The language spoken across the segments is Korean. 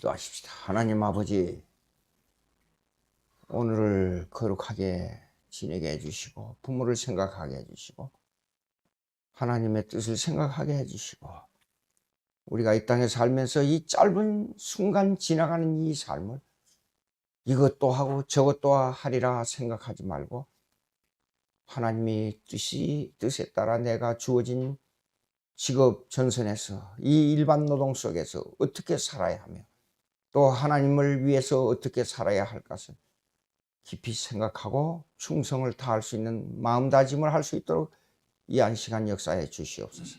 기도하십시다. 하나님 아버지, 오늘을 거룩하게 지내게 해주시고 부모를 생각하게 해주시고 하나님의 뜻을 생각하게 해주시고 우리가 이 땅에 살면서 이 짧은 순간 지나가는 이 삶을 이것도 하고 저것도 하리라 생각하지 말고 하나님이 뜻에 따라 내가 주어진 직업 전선에서 이 일반 노동 속에서 어떻게 살아야 하며 또 하나님을 위해서 어떻게 살아야 할 것을 깊이 생각하고 충성을 다할 수 있는 마음다짐을 할 수 있도록 이 한 시간 역사해 주시옵소서.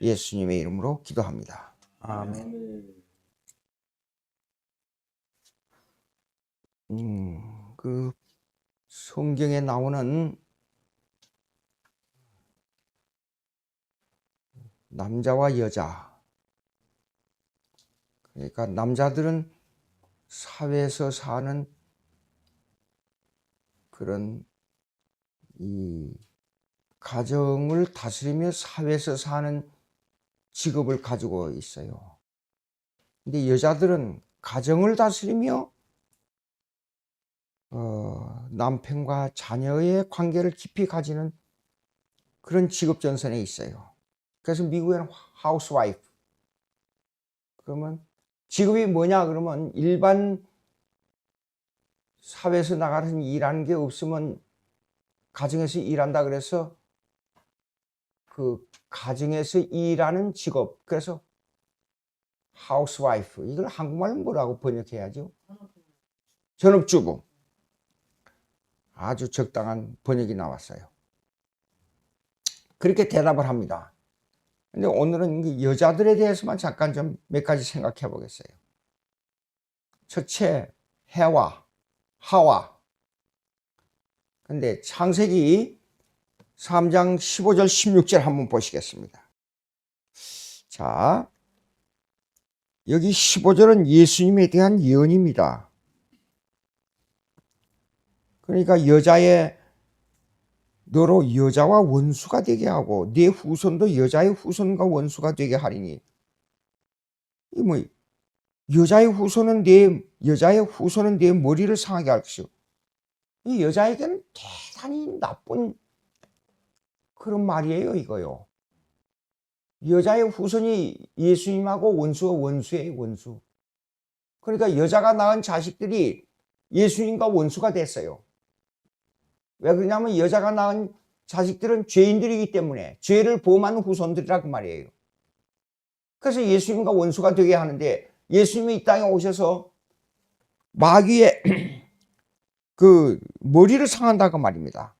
예수님의 이름으로 기도합니다. 아멘. 그 성경에 나오는 남자와 여자, 그러니까 남자들은 사회에서 사는 그런 이 가정을 다스리며 사회에서 사는 직업을 가지고 있어요. 근데 여자들은 가정을 다스리며 남편과 자녀의 관계를 깊이 가지는 그런 직업 전선에 있어요. 그래서 미국에는 하우스와이프. 그러면 직업이 뭐냐 그러면 일반 사회에서 나가는 일하는 게 없으면 가정에서 일한다 그래서 그 가정에서 일하는 직업, 그래서 하우스와이프, 이걸 한국말로 뭐라고 번역해야죠? 전업주부. 아주 적당한 번역이 나왔어요. 그렇게 대답을 합니다. 근데 오늘은 여자들에 대해서만 잠깐 좀 몇 가지 생각해 보겠어요. 첫째, 하와. 근데 창세기 3장 15절 16절 한번 보시겠습니다. 자, 여기 15절은 예수님에 대한 예언입니다. 그러니까 너로 여자와 원수가 되게 하고 네 후손도 여자의 후손과 원수가 되게 하리니, 이 뭐 여자의 후손은 내 머리를 상하게 할 것이고, 이 여자에게는 대단히 나쁜 그런 말이에요, 이거요. 여자의 후손이 예수님하고 원수예요, 원수. 그러니까 여자가 낳은 자식들이 예수님과 원수가 됐어요. 왜 그러냐면 여자가 낳은 자식들은 죄인들이기 때문에 죄를 범하는 후손들이라고 말이에요. 그래서 예수님과 원수가 되게 하는데, 예수님이 이 땅에 오셔서 마귀의 그 머리를 상한다고 말입니다.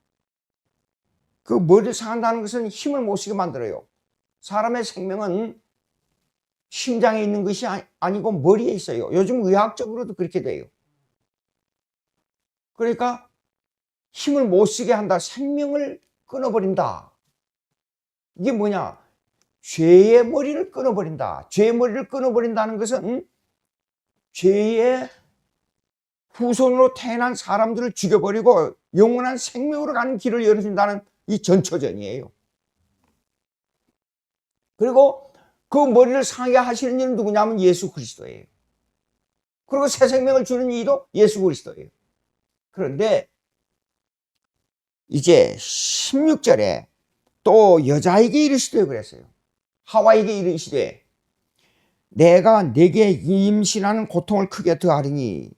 그 머리를 상한다는 것은 힘을 못 쓰게 만들어요. 사람의 생명은 심장에 있는 것이 아니고 머리에 있어요. 요즘 의학적으로도 그렇게 돼요. 그러니까 힘을 못 쓰게 한다. 생명을 끊어버린다. 이게 뭐냐? 죄의 머리를 끊어버린다. 죄의 머리를 끊어버린다는 것은 죄의 후손으로 태어난 사람들을 죽여버리고 영원한 생명으로 가는 길을 열어준다는 이 전초전이에요. 그리고 그 머리를 상하게 하시는 이는 누구냐면 예수 그리스도예요. 그리고 새 생명을 주는 이도 예수 그리스도예요. 그런데 이제 16절에 또 여자에게 이르시되 그랬어요. 하와에게 이르시되 내가 내게 임신하는 고통을 크게 더하리니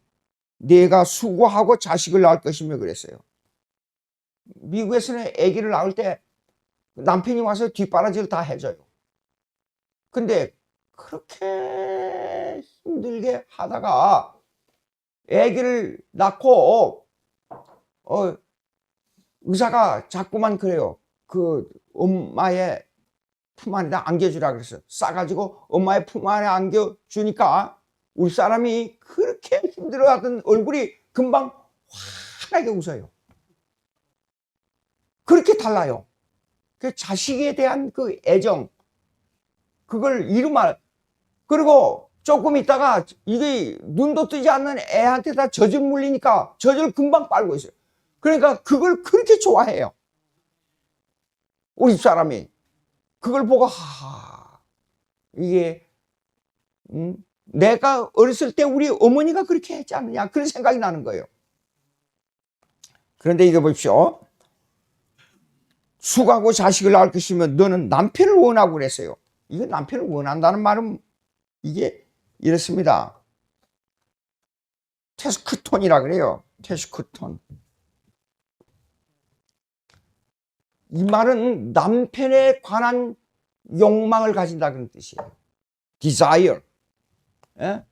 내가 수고하고 자식을 낳을 것이며 그랬어요. 미국에서는 아기를 낳을 때 남편이 와서 뒷바라지를 다 해줘요. 근데 그렇게 힘들게 하다가 아기를 낳고 의사가 자꾸만 그래요. 그 엄마의 품 안에다 안겨주라 그랬어요. 싸가지고 엄마의 품 안에 안겨주니까 우리 사람이 그렇게 힘들어하던 얼굴이 금방 환하게 웃어요. 그렇게 달라요. 그 자식에 대한 그 애정, 그걸 이루말. 그리고 조금 있다가 이게 눈도 뜨지 않는 애한테 다 젖을 물리니까 젖을 금방 빨고 있어요. 그러니까 그걸 그렇게 좋아해요. 우리 사람이 그걸 보고 이게 내가 어렸을 때 우리 어머니가 그렇게 했지 않느냐 그런 생각이 나는 거예요. 그런데 이거 보십시오. 수고하고 자식을 낳을 것이면 너는 남편을 원하고 그랬어요. 이거 남편을 원한다는 말은 이게 이렇습니다. 테스크톤이라 그래요. 테스크톤. 이 말은 남편에 관한 욕망을 가진다 그런 뜻이에요. desire. 예?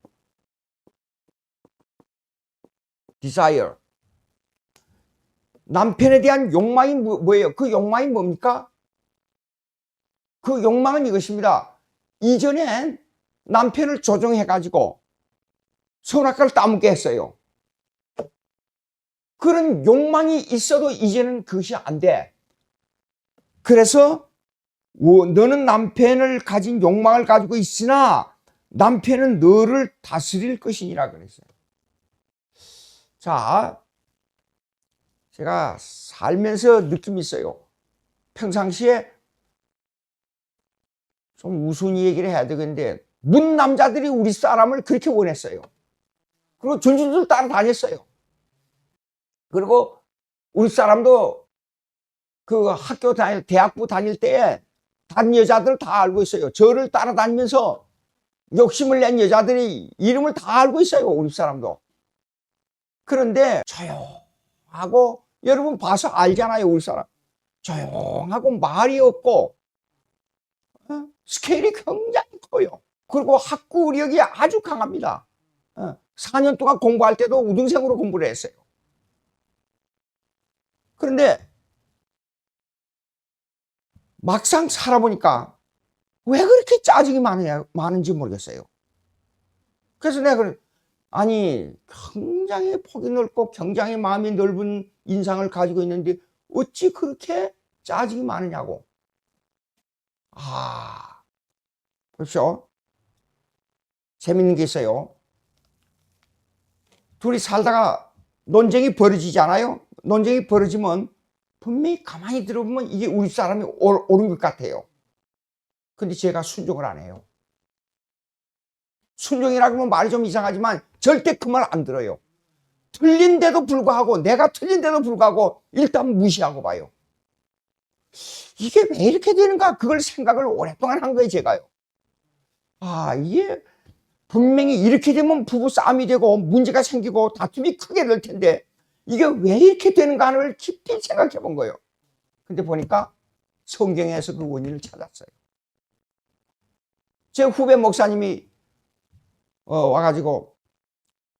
desire. 남편에 대한 욕망이 뭐예요? 그 욕망이 뭡니까? 그 욕망은 이것입니다. 이전엔 남편을 조종해가지고 선악과를 따먹게 했어요. 그런 욕망이 있어도 이제는 그것이 안 돼. 그래서 너는 남편을 가진 욕망을 가지고 있으나 남편은 너를 다스릴 것이니라 그랬어요. 자, 제가 살면서 느낌이 있어요. 평상시에 좀 우스운 얘기를 해야 되겠는데 문 남자들이 우리 사람을 그렇게 원했어요. 그리고 줄줄줄 따라다녔어요. 그리고 우리 사람도 그 학교 대학부 다닐 때 다른 여자들 다 알고 있어요. 저를 따라다니면서 욕심을 낸 여자들이 이름을 다 알고 있어요. 우리 사람도. 그런데 조용하고 여러분 봐서 알잖아요. 우리 사람. 조용하고 말이 없고 스케일이 굉장히 커요. 그리고 학구력이 아주 강합니다. 4년 동안 공부할 때도 우등생으로 공부를 했어요. 그런데 막상 살아보니까 왜 그렇게 짜증이 많은지 모르겠어요. 그래서 내가 아니 굉장히 폭이 넓고 굉장히 마음이 넓은 인상을 가지고 있는데 어찌 그렇게 짜증이 많으냐고. 보십시오. 재밌는 게 있어요. 둘이 살다가 논쟁이 벌어지잖아요. 논쟁이 벌어지면 분명히 가만히 들어보면 이게 우리 사람이 옳은 것 같아요. 근데 제가 순종을 안 해요. 순종이라고 하면 말이 좀 이상하지만 절대 그 말 안 들어요. 틀린데도 불구하고 내가 틀린데도 불구하고 일단 무시하고 봐요. 이게 왜 이렇게 되는가 그걸 생각을 오랫동안 한 거예요. 제가요. 이게 분명히 이렇게 되면 부부 싸움이 되고 문제가 생기고 다툼이 크게 될 텐데 이게 왜 이렇게 되는가를 깊이 생각해 본 거예요. 근데 보니까 성경에서 그 원인을 찾았어요. 제 후배 목사님이 와가지고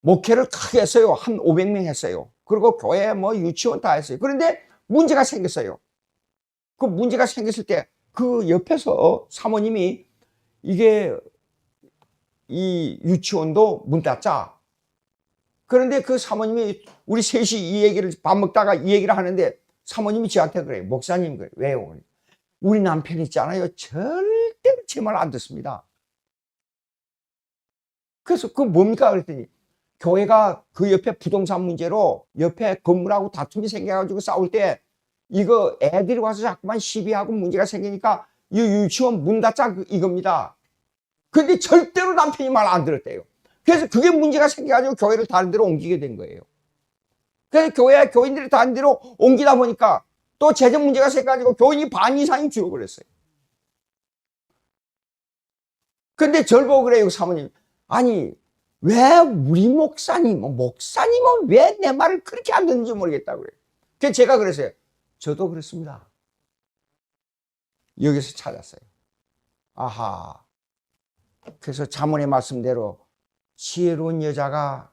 목회를 크게 했어요. 한 500명 했어요. 그리고 교회 유치원 다 했어요. 그런데 문제가 생겼어요. 그 문제가 생겼을 때 그 옆에서 사모님이 이게 이 유치원도 문 닫자. 그런데 그 사모님이 우리 셋이 이 얘기를 밥 먹다가 이 얘기를 하는데 사모님이 저한테 그래요. 목사님 그래요. 왜요? 우리 남편 있잖아요. 절대로 제 말 안 듣습니다. 그래서 그 뭡니까? 그랬더니 교회가 그 옆에 부동산 문제로 옆에 건물하고 다툼이 생겨가지고 싸울 때 이거 애들이 와서 자꾸만 시비하고 문제가 생기니까 이 유치원 문 닫자 이겁니다. 근데 절대로 남편이 말 안 들었대요. 그래서 그게 문제가 생겨가지고 교회를 다른 데로 옮기게 된 거예요. 그래서 교인들이 다른 데로 옮기다 보니까 또 재정 문제가 생겨가지고 교인이 반 이상이 줄어버렸어요. 근데 절 보고 그래요, 사모님. 아니, 왜 우리 목사님은 왜 내 말을 그렇게 안 듣는지 모르겠다고 그래요. 그래서 제가 그랬어요. 저도 그렇습니다. 여기서 찾았어요. 그래서 자문의 말씀대로 지혜로운 여자가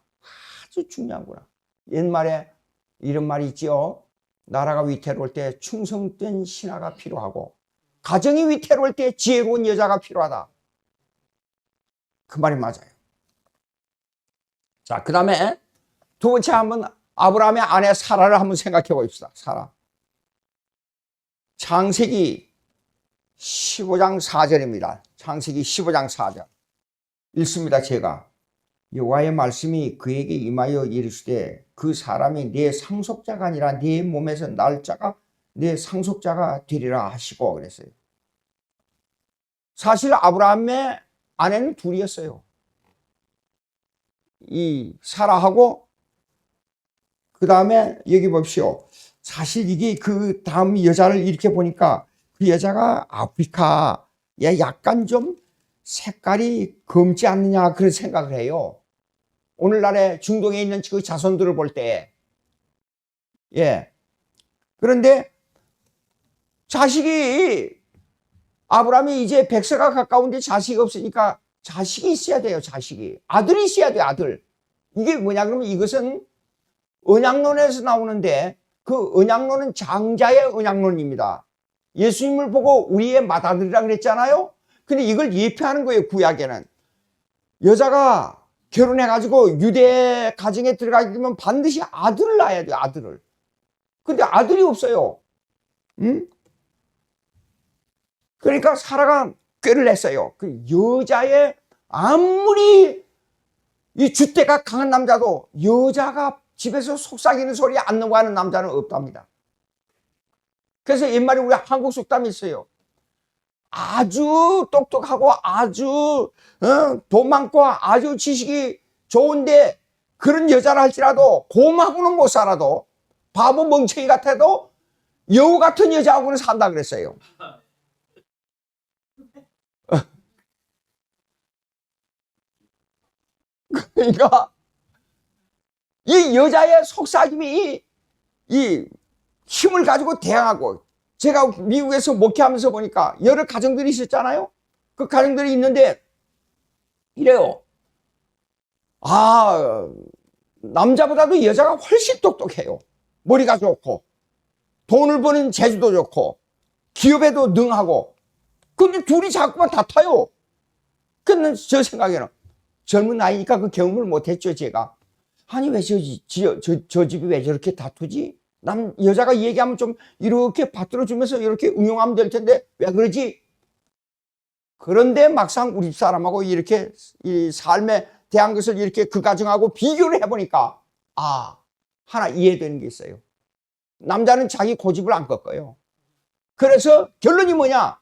아주 중요하구나. 옛말에 이런 말이 있지요. 나라가 위태로울 때 충성된 신하가 필요하고 가정이 위태로울 때 지혜로운 여자가 필요하다. 그 말이 맞아요. 자, 그 다음에 두 번째 한번 아브라함의 아내 사라를 한번 생각해 봅시다. 사라. 창세기 15장 4절입니다. 창세기 15장 4절. 읽습니다. 제가. 여호와의 말씀이 그에게 임하여 이르시되 그 사람이 내 상속자가 아니라 네 몸에서 날 자가 내 상속자가 되리라 하시고 그랬어요. 사실 아브라함의 아내는 둘이었어요. 이 사라하고 그 다음에 여기 봅시오. 사실 이게 그 다음 여자를 이렇게 보니까 그 여자가 아프리카 약간 좀 색깔이 검지 않느냐 그런 생각을 해요. 오늘날의 중동에 있는 그 자손들을 볼 때. 예. 그런데 자식이 아브라함이 이제 100세가 가까운데 자식이 없으니까 자식이 있어야 돼요. 자식이. 아들이 있어야 돼요. 아들. 이게 뭐냐 그러면 이것은 언약론에서 나오는데 그 언약론은 장자의 언약론입니다. 예수님을 보고 우리의 맏아들이라 그랬잖아요. 근데 이걸 예표하는 거예요. 구약에는. 여자가 결혼해가지고 유대 가정에 들어가게 되면 반드시 아들을 낳아야 돼요. 아들을. 근데 아들이 없어요. 응? 그러니까 사라가 꾀를 냈어요. 그 여자의 아무리 이 줏대가 강한 남자도 여자가 집에서 속삭이는 소리 안 넘어가는 남자는 없답니다. 그래서 옛말에 우리 한국 속담이 있어요. 아주 똑똑하고 아주 돈 많고 아주 지식이 좋은데 그런 여자라 할지라도 곰하고는 못 살아도 바보 멍청이 같아도 여우 같은 여자하고는 산다 그랬어요. 그러니까 이 여자의 속삭임이 이 힘을 가지고 대항하고, 제가 미국에서 목회하면서 보니까 여러 가정들이 있었잖아요. 그 가정들이 있는데 이래요. 아, 남자보다도 여자가 훨씬 똑똑해요. 머리가 좋고 돈을 버는 재주도 좋고 기업에도 능하고. 근데 둘이 자꾸만 다퉈요. 근데 저 생각에는 젊은 나이니까 그 경험을 못했죠. 제가 아니 왜 저 집이 왜 저렇게 다투지? 여자가 얘기하면 좀 이렇게 받들어주면서 이렇게 응용하면 될 텐데 왜 그러지? 그런데 막상 우리 사람하고 이렇게 이 삶에 대한 것을 이렇게 그 가정하고 비교를 해보니까 하나 이해되는 게 있어요. 남자는 자기 고집을 안 꺾어요. 그래서 결론이 뭐냐?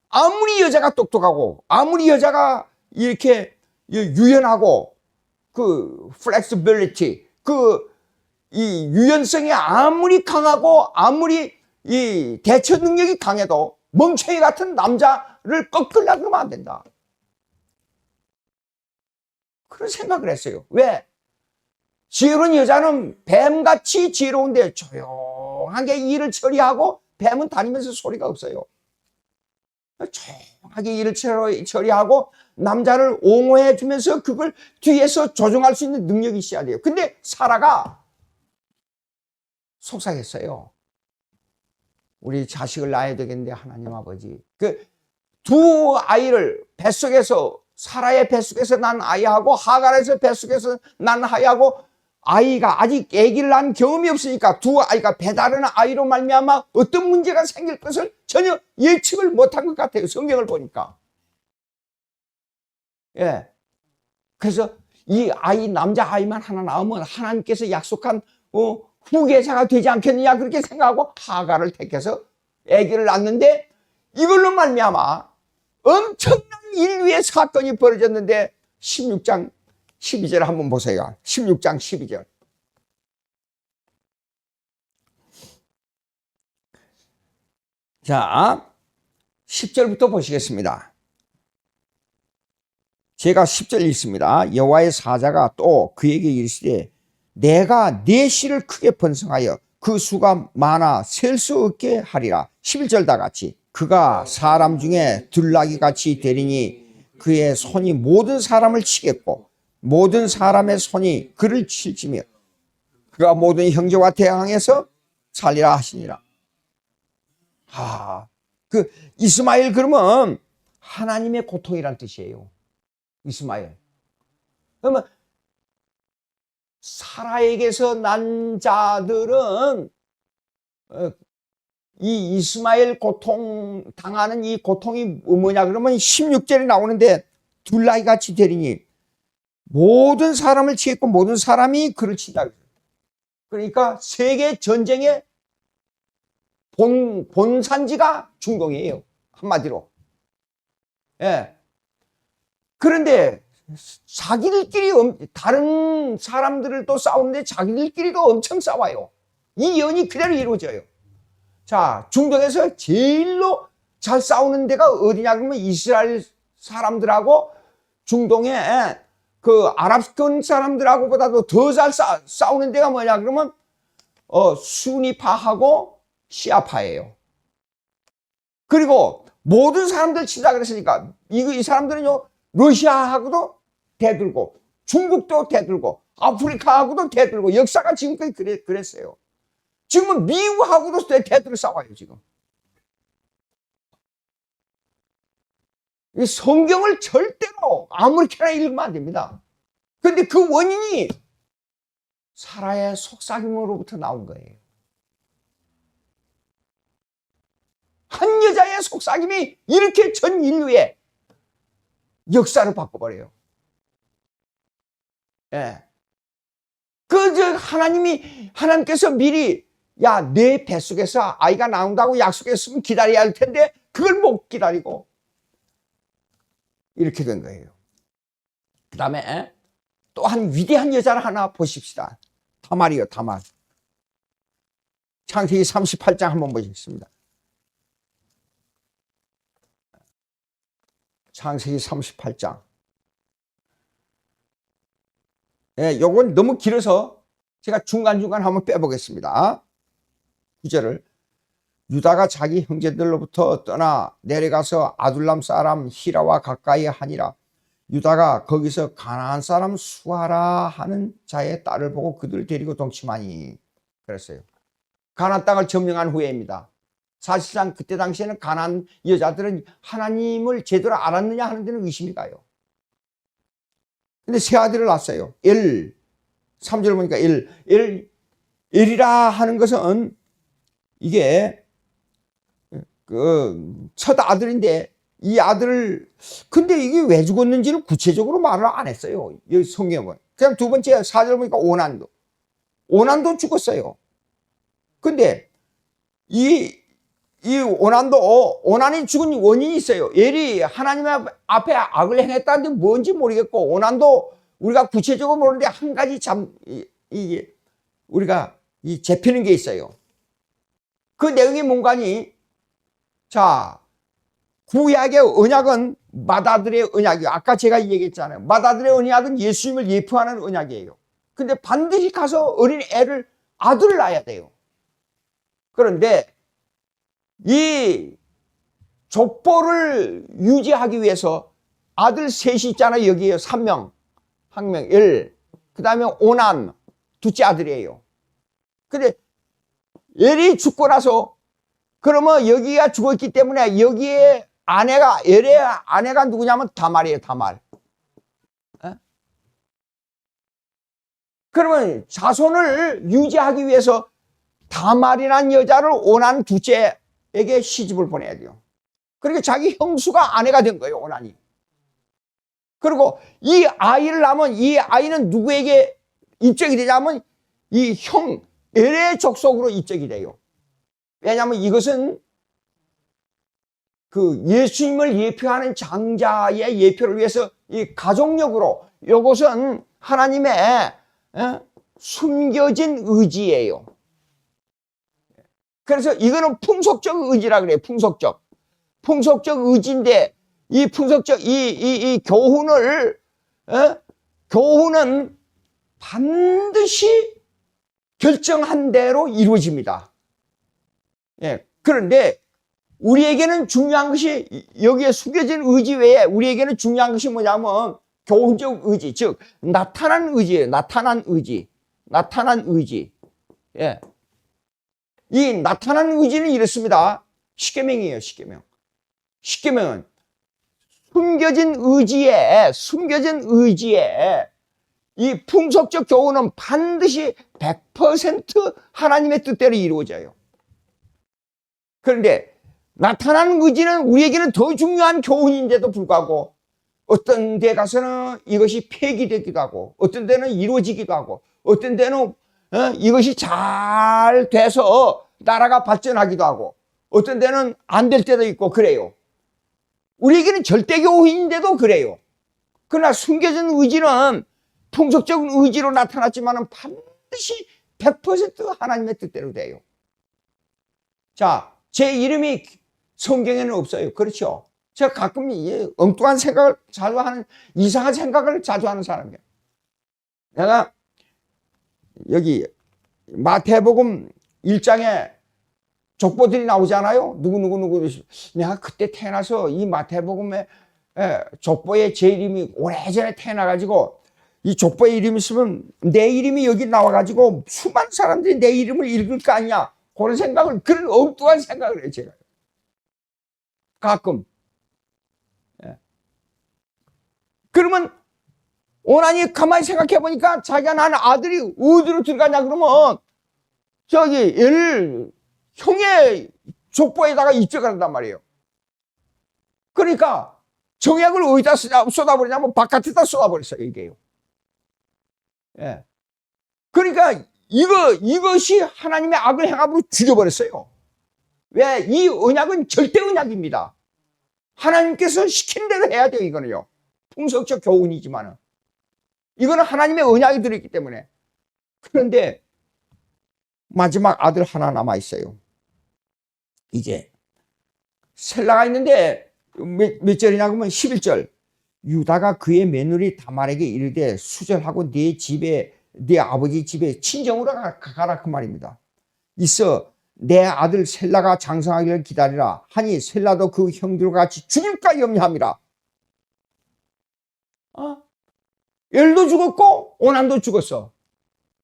아무리 여자가 똑똑하고 아무리 여자가 이렇게 유연하고 그 flexibility, 이 유연성이 아무리 강하고 아무리 이 대처 능력이 강해도 멍청이 같은 남자를 꺾으려고 하면 안 된다. 그런 생각을 했어요. 왜? 지혜로운 여자는 뱀같이 지혜로운데 조용하게 일을 처리하고, 뱀은 다니면서 소리가 없어요. 조용하게 일을 처리하고 남자를 옹호해 주면서 그걸 뒤에서 조종할 수 있는 능력이 있어야 돼요. 근데 사라가 속삭였어요. 우리 자식을 낳아야 되겠는데 하나님 아버지, 그 두 아이를 뱃속에서, 사라의 뱃속에서 난 아이하고 하갈에서 뱃속에서 난 아이하고, 아이가 아직 아기를 낳은 경험이 없으니까 두 아이가 배다른 아이로 말미암아 어떤 문제가 생길 것을 전혀 예측을 못한 것 같아요. 성경을 보니까. 예. 그래서 이 아이, 남자 아이만 하나 낳으면 하나님께서 약속한 후계자가 되지 않겠느냐 그렇게 생각하고 하갈을 택해서 아기를 낳는데, 이걸로 말미암아 엄청난 인류의 사건이 벌어졌는데 16장 12절 한번 보세요. 16장 12절. 자, 10절부터 보시겠습니다. 제가 10절 읽습니다. 여호와의 사자가 또 그에게 이르시되 내가 네 씨를 크게 번성하여 그 수가 많아 셀 수 없게 하리라. 11절 다 같이. 그가 사람 중에 들나귀 같이 되리니 그의 손이 모든 사람을 치겠고 모든 사람의 손이 그를 칠지며 그가 모든 형제와 대항해서 살리라 하시니라. 그 이스마엘 그러면 하나님의 고통이란 뜻이에요. 이스마엘. 그러면 사라에게서 난 자들은 이 이스마엘 고통 당하는 이 고통이 뭐냐 그러면 16절에 나오는데 둘나귀 같이 되리니 모든 사람을 치겠고 모든 사람이 그를 친다. 그러니까 세계 전쟁의 본산지가 중동이에요. 한마디로. 예. 그런데 자기들끼리 다른 사람들도 싸우는데 자기들끼리도 엄청 싸워요. 이 연이 그대로 이루어져요. 자, 중동에서 제일로 잘 싸우는 데가 어디냐 그러면 이스라엘 사람들하고 중동의 그 아랍권 사람들하고보다도 더 잘 싸우는 데가 뭐냐 그러면 수니파하고 시아파예요. 그리고 모든 사람들 친다 그랬으니까 이 사람들은요 러시아하고도 대들고 중국도 대들고 아프리카하고도 대들고 역사가 지금까지 그랬어요. 지금은 미국하고도 대들어 싸워요. 지금 이 성경을 절대로 아무렇게나 읽으면 안 됩니다. 그런데 그 원인이 사라의 속삭임으로부터 나온 거예요. 한 여자의 속삭임이 이렇게 전 인류의 역사를 바꿔버려요. 예. 하나님께서 미리, 야, 내 뱃속에서 아이가 나온다고 약속했으면 기다려야 할 텐데, 그걸 못 기다리고, 이렇게 된 거예요. 그 다음에, 또 한 위대한 여자를 하나 보십시다. 다말이요, 다말. 창세기 38장 한번 보시겠습니다. 창세기 38장. 예, 요건 너무 길어서 제가 중간중간 한번 빼보겠습니다. 9절을. 유다가 자기 형제들로부터 떠나 내려가서 아둘람 사람 히라와 가까이 하니라. 유다가 거기서 가나안 사람 수아라 하는 자의 딸을 보고 그들을 데리고 동침하니. 그랬어요. 가나안 땅을 점령한 후에입니다. 사실상 그때 당시에는 가나안 여자들은 하나님을 제대로 알았느냐 하는 데는 의심이 가요. 근데 세 아들을 낳았어요. 3절 보니까 엘이라 하는 것은 이게 그 첫 아들인데 이 아들을 근데 이게 왜 죽었는지를 구체적으로 말을 안 했어요. 이 성경은. 그냥 두 번째 4절 보니까 오난도 죽었어요. 근데 이 오난이 죽은 원인이 있어요. 엘이 하나님 앞에 악을 행했다는데 뭔지 모르겠고, 오난도 우리가 구체적으로 모르는데 한 가지 우리가 잡히는 게 있어요. 그 내용이 뭔가니, 자, 구약의 언약은 맏아들의 언약이에요. 아까 제가 얘기했잖아요. 맏아들의 언약은 예수님을 예표하는 언약이에요. 근데 반드시 가서 어린 아들을 낳아야 돼요. 그런데 이 족보를 유지하기 위해서 아들 셋이 있잖아요. 여기에 3명, 한 명, 그 다음에 오난, 둘째 아들이에요. 근데 엘이 죽고 나서 그러면 여기가 죽었기 때문에 여기에 엘의 아내가 누구냐면 다말이에요. 다말. 그러면 자손을 유지하기 위해서 다말이라는 여자를 오난 둘째에게 시집을 보내야 돼요. 그러니까 자기 형수가 아내가 된 거예요. 오난이. 그리고 이 아이를 낳으면 이 아이는 누구에게 입적이 되냐면 이 엘의 족속으로 입적이 돼요. 왜냐하면 이것은 그 예수님을 예표하는 장자의 예표를 위해서 이 가족력으로 이것은 하나님의 숨겨진 의지예요. 그래서 이거는 풍속적 의지라 그래요. 풍속적 의지인데 이 풍속적 이 교훈은 반드시 결정한 대로 이루어집니다. 예. 그런데 우리에게는 중요한 것이 여기에 숨겨진 의지 외에 우리에게는 중요한 것이 뭐냐면 교훈적 의지, 즉 나타난 의지예요. 나타난 의지. 예. 이 나타난 의지는 이렇습니다. 십계명이에요. 십계명은 숨겨진 의지에 이 풍속적 교훈은 반드시 100% 하나님의 뜻대로 이루어져요. 그런데 나타나는 의지는 우리에게는 더 중요한 교훈인데도 불구하고 어떤 데 가서는 이것이 폐기되기도 하고 어떤 데는 이루어지기도 하고 어떤 데는 이것이 잘 돼서 나라가 발전하기도 하고 어떤 데는 안 될 때도 있고 그래요. 우리에게는 절대 교훈인데도 그래요. 그러나 숨겨진 의지는 풍속적인 의지로 나타났지만 반드시 100% 하나님의 뜻대로 돼요. 자, 제 이름이 성경에는 없어요. 그렇죠? 제가 가끔 엉뚱한 생각을 자주 하는, 이상한 생각을 자주 하는 사람이에요. 내가 여기 마태복음 1장에 족보들이 나오잖아요. 누구. 내가 그때 태어나서 이 마태복음에 족보에 제 이름이 오래전에 태어나가지고 이 족보에 이름이 있으면 내 이름이 여기 나와가지고 수많은 사람들이 내 이름을 읽을 거 아니야. 그런 생각을, 그런 엉뚱한 생각을 해요, 제가. 가끔. 그러면 오나니 가만히 생각해 보니까 자기가 낳은 아들이 어디로 들어가냐 그러면 저기 얘를 형의 족보에다가 입적한단 말이에요. 그러니까 정약을 어디다 쏟아버리냐면 바깥에다 쏟아버렸어요, 이게요. 예. 그러니까 이것이 하나님의 악을 행함으로 죽여버렸어요. 왜? 이 언약은 절대 언약입니다. 하나님께서 시킨 대로 해야 돼요, 이거는요. 풍속적 교훈이지만은. 이거는 하나님의 언약이 들어있기 때문에. 그런데 마지막 아들 하나 남아있어요. 이제 셀라가 있는데 몇 절이냐 그러면 11절. 유다가 그의 며느리 다말에게 이르되 수절하고 네 아버지 집에 친정으로 가라 그 말입니다. 있어 내 아들 셀라가 장성하기를 기다리라 하니 셀라도 그 형들과 같이 죽일까 염려함이라. 엘도 죽었고 오난도 죽었어.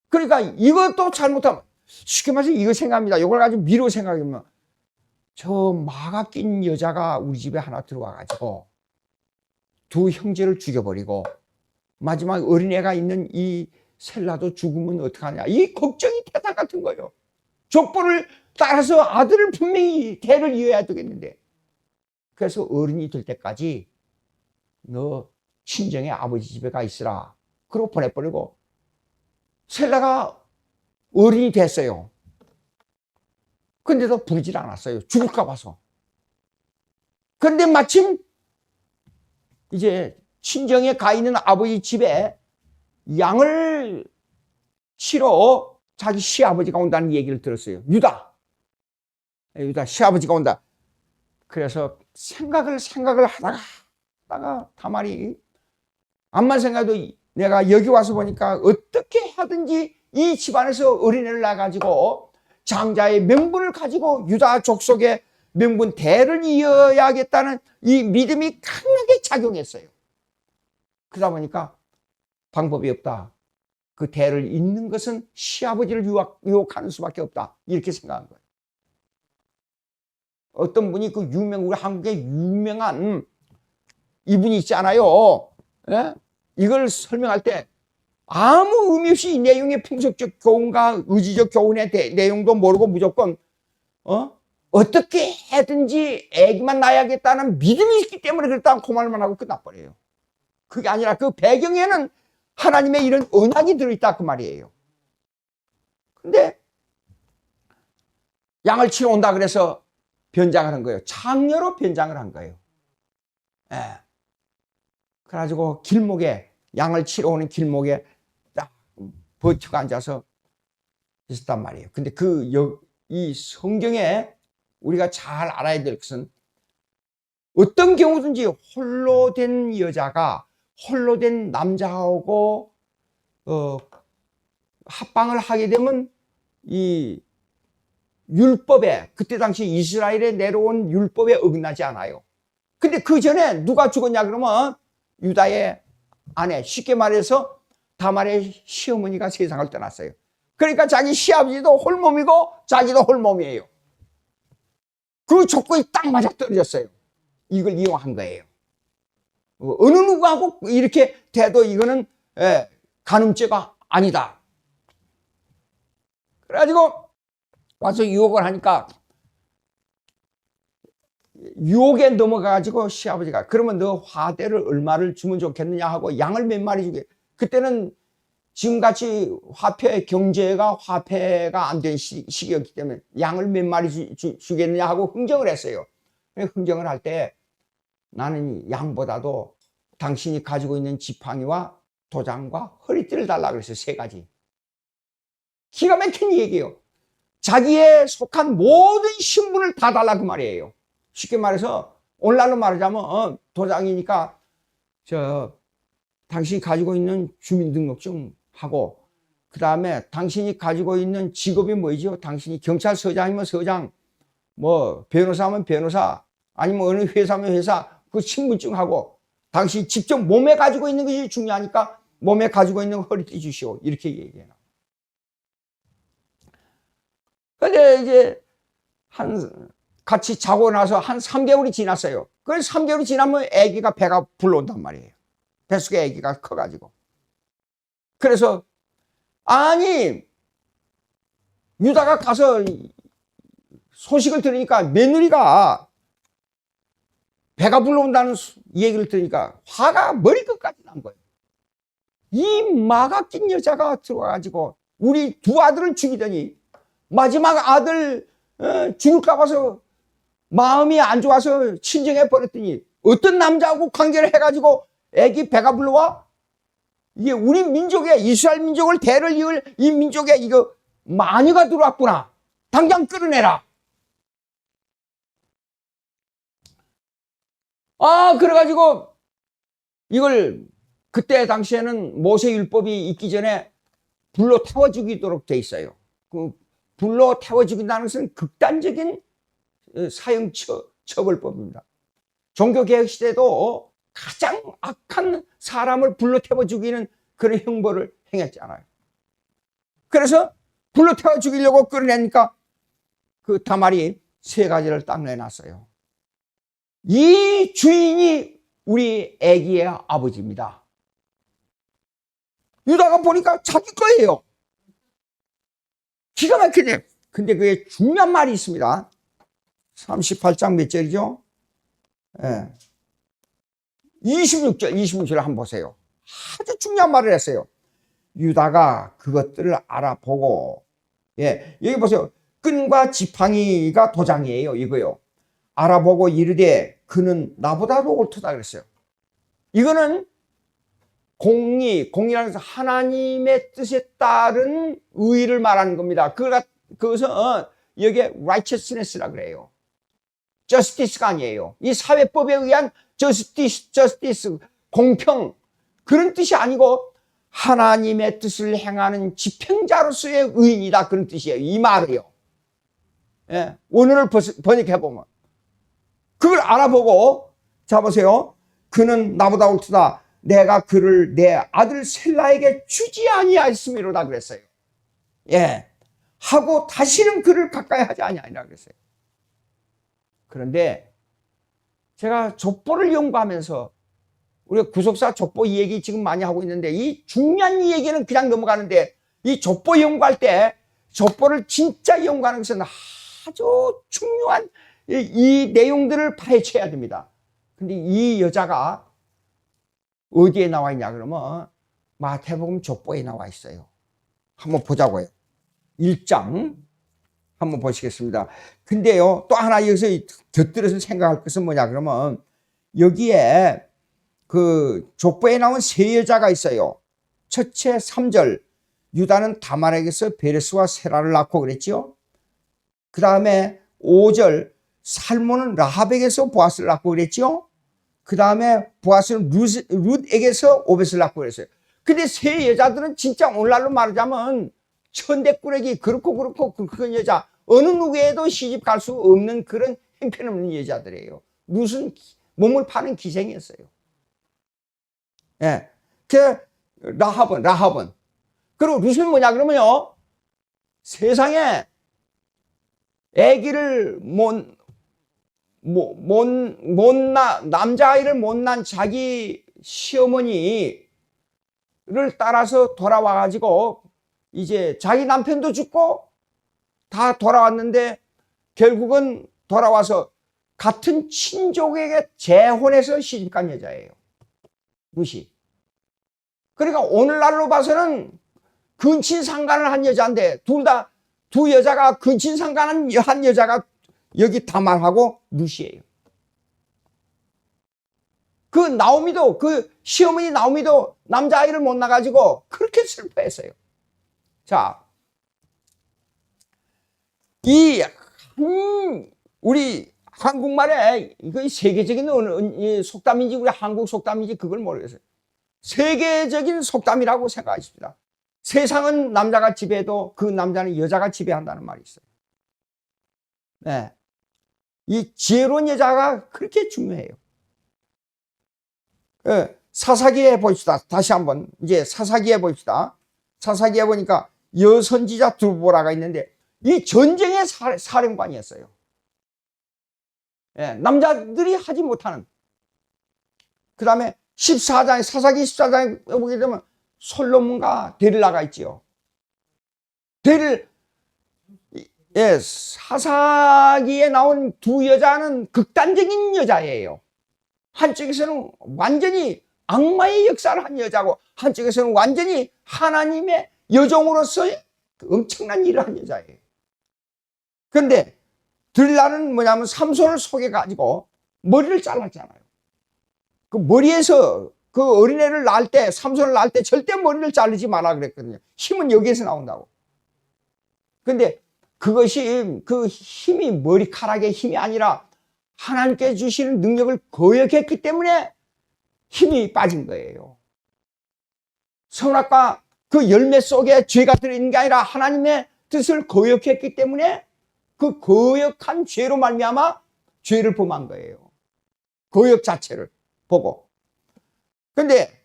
그러니까 이것도 잘못하면 쉽게 말해서 이거 생각합니다. 이걸 가지고 미로 생각하면 저 마가 낀 여자가 우리 집에 하나 들어와가지고 두 형제를 죽여버리고 마지막 어린애가 있는 이 셀라도 죽으면 어떡하냐. 이 걱정이 태산 같은 거예요. 족보를 따라서 아들을 분명히 대를 이어야 되겠는데. 그래서 어른이 될 때까지 너 친정의 아버지 집에 가 있으라. 그러고 보내버리고 셀라가 어른이 됐어요. 근데도 부르질 않았어요. 죽을까 봐서. 그런데 마침 이제 친정에 가 있는 아버지 집에 양을 치러 자기 시아버지가 온다는 얘기를 들었어요. 유다 시아버지가 온다. 그래서 생각을 하다가 다말이 암만 생각해도 내가 여기 와서 보니까 어떻게 하든지 이 집안에서 어린애를 낳아가지고 장자의 명분을 가지고 유다 족속의 명분 대를 이어야겠다는 이 믿음이 강하게 작용했어요. 그러다 보니까 방법이 없다. 그 대를 잇는 것은 시아버지를 유혹하는 수밖에 없다. 이렇게 생각한 거예요. 어떤 분이 우리 한국의 유명한 이분이 있잖아요. 예? 이걸 설명할 때 아무 의미 없이 이 내용의 풍속적 교훈과 의지적 교훈의 내용도 모르고 무조건 어떻게 해든지 애기만 낳아야겠다는 믿음이 있기 때문에 그랬다는 그 말만 하고 끝나버려요. 그게 아니라 그 배경에는 하나님의 이런 언약이 들어있다 그 말이에요. 근데 양을 치러 온다 그래서 변장을 한 거예요. 창녀로 변장을 한 거예요. 예. 그래가지고 길목에 양을 치러 오는 길목에 딱 버티고 앉아서 있었단 말이에요. 근데 이 성경에 우리가 잘 알아야 될 것은 어떤 경우든지 홀로 된 여자가 홀로 된 남자하고 합방을 하게 되면 이 율법에 그때 당시 이스라엘에 내려온 율법에 어긋나지 않아요. 근데 그 전에 누가 죽었냐 그러면 유다의 아내, 쉽게 말해서 다말의 시어머니가 세상을 떠났어요. 그러니까 자기 시아버지도 홀몸이고 자기도 홀몸이에요. 그 조건이 딱 맞아 떨어졌어요. 이걸 이용한 거예요. 어느 누구하고 이렇게 돼도 이거는 간음죄가 아니다. 그래가지고 와서 유혹을 하니까 유혹에 넘어가가지고 시아버지가 그러면 너 화대를 얼마를 주면 좋겠느냐 하고 양을 몇 마리 주게. 그때는 지금같이 경제가 화폐가 안 된 시기였기 때문에 양을 몇 마리 주겠느냐 하고 흥정을 했어요. 흥정을 할 때 나는 양보다도 당신이 가지고 있는 지팡이와 도장과 허리띠를 달라 그랬어요. 세 가지. 기가 막힌 얘기예요. 자기의 속한 모든 신분을 다 달라 그 말이에요. 쉽게 말해서 오늘날로 말하자면 도장이니까 당신이 가지고 있는 주민등록증 하고, 그 다음에 당신이 가지고 있는 직업이 뭐죠? 당신이 경찰서장이면 서장, 뭐 변호사면 변호사, 아니면 어느 회사면 회사, 그 신분증하고, 당신이 직접 몸에 가지고 있는 것이 중요하니까 몸에 가지고 있는 허리띠 주시오, 이렇게 얘기해요. 근데 이제 같이 자고 나서 한 3개월이 지났어요. 그래서 3개월이 지나면 아기가 배가 불러온단 말이에요. 뱃속에 아기가 커가지고. 그래서 아니 유다가 가서 소식을 들으니까 며느리가 배가 불러온다는 얘기를 들으니까 화가 머리끝까지 난 거예요. 이 마가 낀 여자가 들어와가지고 우리 두 아들을 죽이더니 마지막 아들 죽을까 봐서 마음이 안 좋아서 친정해 버렸더니 어떤 남자하고 관계를 해가지고 애기 배가 불러와? 이게 우리 민족에, 이스라엘 민족을 대를 이을 이 민족에 이거 마녀가 들어왔구나. 당장 끌어내라. 그래가지고 이걸 그때 당시에는 모세율법이 있기 전에 불로 태워 죽이도록 돼 있어요. 그 불로 태워 죽인다는 것은 극단적인 사형 처벌법입니다. 종교개혁 시대도 가장 악한 사람을 불로 태워 죽이는 그런 형벌을 행했잖아요. 그래서 불로 태워 죽이려고 끌어내니까 그 다말이 세 가지를 딱 내놨어요. 이 주인이 우리 아기의 아버지입니다. 유다가 보니까 자기 거예요. 기가 막히네. 근데 그게 중요한 말이 있습니다. 38장 몇 절이죠? 26절 한번 보세요. 아주 중요한 말을 했어요. 유다가 그것들을 알아보고, 여기 보세요. 끈과 지팡이가 도장이에요. 이거요. 알아보고 이르되 그는 나보다도 옳도다 그랬어요. 이거는 공의라는 것은 하나님의 뜻에 따른 의의를 말하는 겁니다. 그것은 여기에 righteousness라고 그래요. justice가 아니에요. 이 사회법에 의한 justice, 공평, 그런 뜻이 아니고 하나님의 뜻을 행하는 집행자로서의 의인이다, 그런 뜻이에요. 이 말이요. 원어를 번역해보면. 그걸 알아보고, 자 보세요. 그는 나보다 옳도다. 내가 그를 내 아들 셀라에게 주지 아니하였음이로다 그랬어요. 하고 다시는 그를 가까이 하지 아니하리라 그랬어요. 그런데 제가 족보를 연구하면서, 우리가 구속사 족보 얘기 지금 많이 하고 있는데, 이 중요한 얘기는 그냥 넘어가는데, 이 족보 연구할 때 족보를 진짜 연구하는 것은 아주 중요한 이 내용들을 파헤쳐야 됩니다. 근데 이 여자가 어디에 나와 있냐 그러면 마태복음 족보에 나와 있어요. 한번 보자고요. 1장 한번 보시겠습니다. 근데요, 또 하나 여기서 곁들여서 생각할 것은 뭐냐 그러면, 여기에 그 족보에 나온 세 여자가 있어요. 첫째 3절, 유다는 다말에게서 베레스와 세라를 낳고 그랬죠. 그 다음에 5절, 살몬은 라합에게서 보아스를 낳고 그랬죠. 그 다음에 보아스는 룻에게서 오벳을 낳고 그랬어요. 근데 세 여자들은 진짜 오늘날로 말하자면 천대꾸레기, 그렇고 그런 여자, 어느 누구에도 시집 갈 수 없는 그런 형편없는 여자들이에요. 룻은 몸을 파는 기생이었어요. 그 라합은 그리고 룻은 뭐냐 그러면요, 세상에 아기를 남자아이를 못 낳은 자기 시어머니를 따라서 돌아와가지고 이제 자기 남편도 죽고 다 돌아왔는데, 결국은 돌아와서 같은 친족에게 재혼해서 시집간 여자예요, 룻이. 그러니까 오늘날로 봐서는 근친상간을 한 여자인데, 두 여자가 근친상간한 한 여자가 여기 다말하고 룻이에요. 그 나오미도, 그 시어머니 나오미도 남자아이를 못 낳아가지고 그렇게 슬퍼했어요. 자, 우리 한국말에 이거 세계적인 속담인지 우리 한국 속담인지 그걸 모르겠어요. 세계적인 속담이라고 생각하십니다. 세상은 남자가 지배해도 그 남자는 여자가 지배한다는 말이 있어요. 네. 이 지혜로운 여자가 그렇게 중요해요. 사사기에 봅시다. 다시 한번 이제 사사기에 봅시다. 사사기에 보니까 여선지자 두보라가 있는데 이 전쟁의 사령관이었어요. 남자들이 하지 못하는. 그 다음에 14장, 사사기 14장에 보게 되면 솔로몬과 데릴라가 있지요. 사사기에 나온 두 여자는 극단적인 여자예요. 한쪽에서는 완전히 악마의 역사를 한 여자고 한쪽에서는 완전히 하나님의 여종으로서의 엄청난 일을 한 여자예요. 그런데 들라는 뭐냐면 삼손을 속여가지고 머리를 잘랐잖아요. 그 머리에서 그 어린애를 낳을 때, 삼손을 낳을 때 절대 머리를 자르지 마라 그랬거든요. 힘은 여기에서 나온다고. 근데 그것이 그 힘이 머리카락의 힘이 아니라 하나님께 주시는 능력을 거역했기 때문에 힘이 빠진 거예요. 선악과 그 열매 속에 죄가 들어있는 게 아니라 하나님의 뜻을 거역했기 때문에 그 거역한 죄로 말미암아 죄를 범한 거예요. 거역 자체를 보고. 근데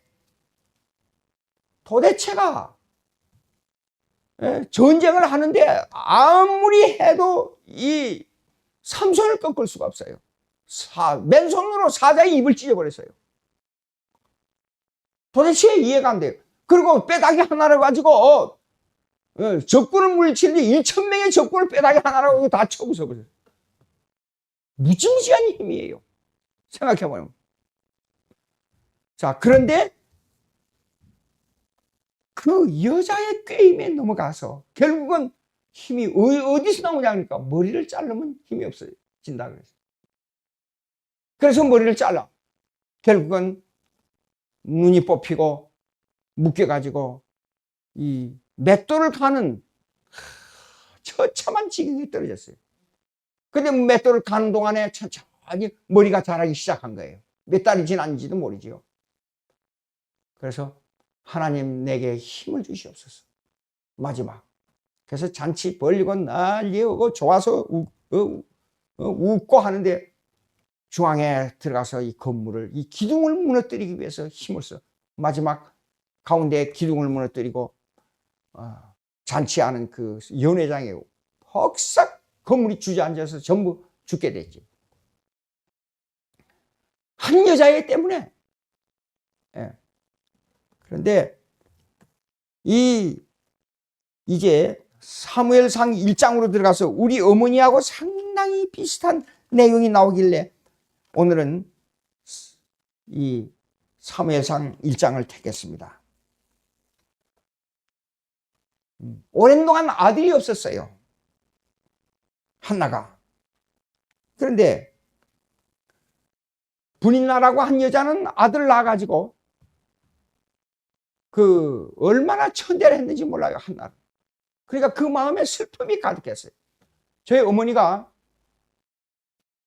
도대체가 전쟁을 하는데 아무리 해도 이 삼손을 꺾을 수가 없어요. 맨손으로 사자의 입을 찢어버렸어요. 도대체 이해가 안 돼요. 그리고 뼈다귀 하나를 가지고 적군을 물리치는데 1,000명의 적군을 뼈다귀 하나라고 다 쳐부숴버려요. 무지무지한 힘이에요. 생각해보면. 자, 그런데 그 여자의 꾀임에 넘어가서 결국은 힘이 어디서 나오냐 그러니까 머리를 자르면 힘이 없어진다 그랬어요. 그래서 머리를 잘라. 결국은 눈이 뽑히고 묶여가지고 이 맷돌을 가는 처참한 지경에 떨어졌어요. 근데 맷돌을 가는 동안에 천천히 머리가 자라기 시작한 거예요. 몇 달이 지났는지도 모르지요. 그래서 하나님 내게 힘을 주시옵소서. 마지막. 그래서 잔치 벌리고 난리고 좋아서 웃고 하는데 중앙에 들어가서 이 건물을, 이 기둥을 무너뜨리기 위해서 힘을 써. 마지막 가운데 기둥을 무너뜨리고 잔치하는 그 연회장에 퍽싹 건물이 주저앉아서 전부 죽게 됐지. 한 여자애 때문에. 그런데 이제 사무엘상 1장으로 들어가서 우리 어머니하고 상당히 비슷한 내용이 나오길래 오늘은 이 사무엘상 1장을 택했습니다. 오랜 동안 아들이 없었어요. 한나가. 그런데 분인나라고 한 여자는 아들을 낳아가지고 얼마나 천대를 했는지 몰라요, 한나는. 그러니까 그 마음에 슬픔이 가득했어요. 저희 어머니가